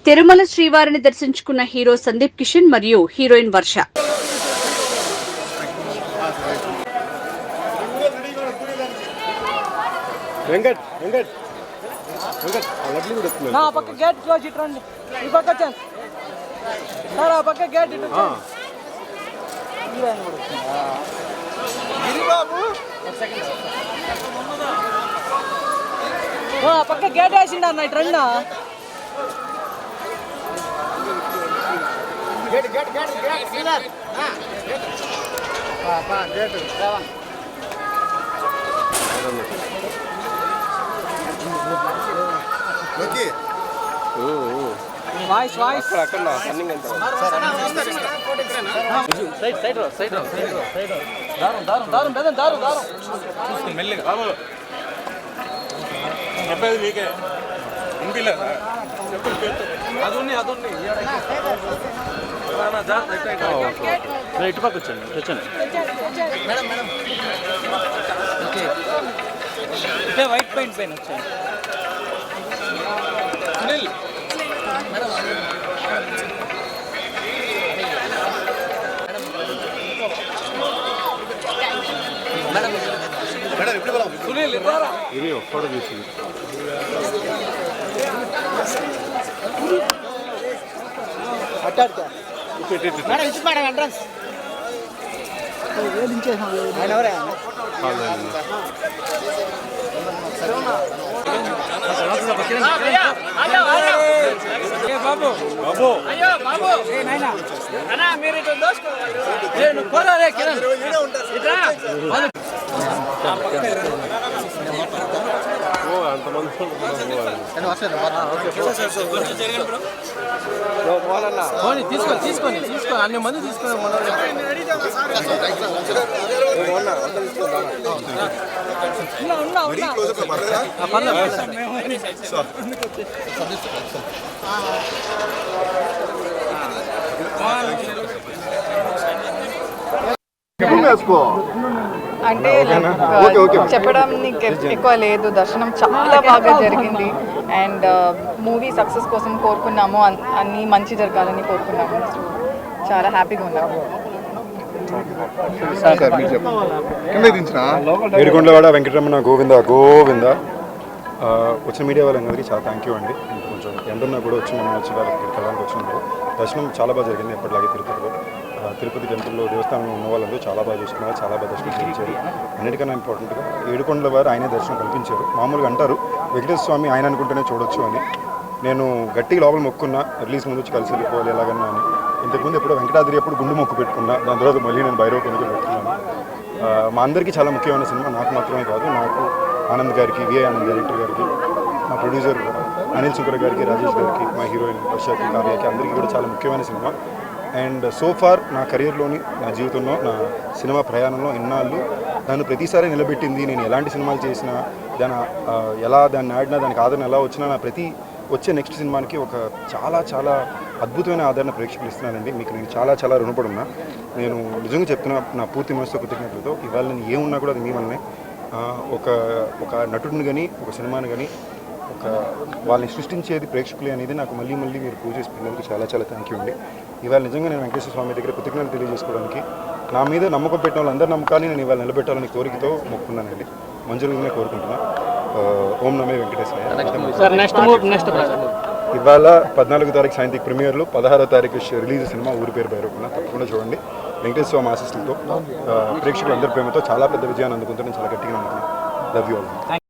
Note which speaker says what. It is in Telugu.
Speaker 1: తిరుమల శ్రీవారిని దర్శించుకున్న హీరో సందీప్ కిషన్ మరియు హీరోయిన్ వర్ష.
Speaker 2: వెంకట్ వెంకట్ వెంకట్ లడ్లు కూడా వస్తుంది.
Speaker 3: నా పక్క గేట్ క్లోజ్ ఇట్రండి. ఈ పక్క వచ్చాను సార్, ఆ పక్క గేట్ ఇటు గిరిబాబు ఆ పక్క గేట్ వేసిండు అన్న ఇటు రండి.
Speaker 2: గేట్ గేట్ గేట్ గేట్ సీనర్ పా గేట్ రావన్ ఓకే
Speaker 3: వాయిస్ వాయిస్
Speaker 2: అక్కడ రన్నింగ్ అంతా సైడ్ సైడ్ రా సైడ్ రా సైడ్
Speaker 3: దారం దారం దారం బెదం దారం దారం
Speaker 2: చూస్తు మెల్లిగా బాబు చెప్పేది మీకే వినిపిలేదా చెప్పండి అదున్ని ఇటు పక్క వచ్చండి తెచ్చండి
Speaker 3: మేడం మేడం ఓకే ఇదే వైట్ పెయింట్ పైన వచ్చాయి
Speaker 2: సునీల్
Speaker 3: మేడం మేడం
Speaker 2: మేడం ఇప్పుడు
Speaker 3: సునీల్ ఇవ్వరా
Speaker 2: ఇది ఫోటో తీసి
Speaker 3: మేడం ఇచ్చి మేడం ఎంట్రన్స్ ఆయన ఎవరే బాబు
Speaker 2: బాబు
Speaker 3: అయ్యో బాబు అన్నా మీరు ఇటు దోసుకో నువ్వు పోరా రే కిరణ్ ఇట్రా
Speaker 2: అంతమంది
Speaker 3: తీసుకొని అన్ని మంది తీసుకొని
Speaker 4: అంటే చెప్పడం ఎక్కువ లేదు. దర్శనం చాలా బాగా జరిగింది అండ్ మూవీ సక్సెస్ కోసం కోరుకున్నాము, అన్నీ మంచి జరగాలని కోరుకున్నాము. సో చాలా హ్యాపీగా ఉన్నాము.
Speaker 5: ఏడుకొండలవాడ వెంకటరమణ గోవింద గోవింద. వచ్చిన మీడియా వాళ్ళందరికీ చాలా థ్యాంక్ యూ అండి. కొంచెం ఎండున్నా కూడా వచ్చి మనం వచ్చి వాళ్ళకి కలడానికి వచ్చినందుకు. దర్శనం చాలా బాగా జరిగింది, ఎప్పటిలాగే తిరుపతి టెంపుల్లో దేవస్థానంలో ఉన్న వాళ్ళందరూ చాలా బాగా చూసుకున్నారు, చాలా బాగా దర్శనం చేయించారు. అన్నిటికన్నా ఇంపార్టెంట్గా ఏడుకొండల వారు ఆయనే దర్శనం కల్పించారు. మామూలుగా అంటారు వెంకటేశ్వర స్వామి ఆయన అనుకుంటేనే చూడొచ్చు అని. నేను గట్టిగా లోపల మొక్కున్నా, రిలీజ్ ముందు వచ్చి కలిసి వెళ్ళిపోవాలి ఎలాగన్నా అని. ఇంతకుముందు ఎప్పుడు వెంకటాద్రి ఎప్పుడు గుండు మొక్కు పెట్టుకున్నా, దాని తర్వాత మళ్ళీ నేను భైరవ కొనుగోలు పెట్టుకున్నాను. మా అందరికీ చాలా ముఖ్యమైన సినిమా, నాకు మాత్రమే కాదు, నాకు ఆనంద్ గారికి, విఐ ఆనంద్ డైరెక్టర్ గారికి, మా ప్రొడ్యూసర్ అనిల్ శుక్ర గారికి, రాజేష్ గారికి, మా హీరోయిన్ వర్షకి, కార్యకి, అందరికీ కూడా చాలా ముఖ్యమైన సినిమా. అండ్ సో ఫార్ నా కెరియర్లోని, నా జీవితంలో, నా సినిమా ప్రయాణంలో ఇన్నాళ్ళు నన్ను ప్రతిసారి నిలబెట్టింది. నేను ఎలాంటి సినిమాలు చేసినా, దాన్ని ఆడినా, దానికి ఆదరణ ఎలా వచ్చినా, నా వచ్చే నెక్స్ట్ సినిమాకి ఒక చాలా చాలా అద్భుతమైన ఆదరణ ప్రేక్షకులు ఇస్తున్నానండి. మీకు నేను చాలా చాలా రుణపడి ఉన్నా. నేను నిజంగా చెప్తున్నా, నా పూర్తి మనసుతో కృతజ్ఞతలతో. ఇవాళ నేను ఏమున్నా కూడా అది మీ వల్లనే. ఒక నటుడిని కానీ, ఒక సినిమాని కానీ, వాళ్ళని సృష్టించేది ప్రేక్షకులే అనేది నాకు మళ్ళీ మీరు ప్రూవ్ చేసి పెట్టినందుకు చాలా చాలా థ్యాంక్ యూ అండి. ఇవాళ నిజంగా నేను వెంకటేశ్వర స్వామి దగ్గర కృతజ్ఞతలు తెలియజేసుకోవడానికి, నా మీద నమ్మకం పెట్టిన వాళ్ళందరి నమ్మకాన్ని నేను ఇవాళ నిలబెట్టాలని కోరికతో మొక్కున్నానండి. మంజులుగానే కోరుకుంటున్నా. ఓం నమే వెంకటేశ్వర. ఇవాళ 14వ తారీఖు సాయంత్రం ప్రీమియర్లు, 16వ తారీఖు రిలీజ్ సినిమా ఊరి పేరు భైరవకొండ. తప్పకుండా చూడండి. వెంకటేశ్వర స్వామి ఆశీస్సులతో, ప్రేక్షకులందరి ప్రేమతో చాలా పెద్ద విజయాన్ని అందుకుంటే నేను చాలా గట్టిగా నమ్ముతున్నాను. Love you all.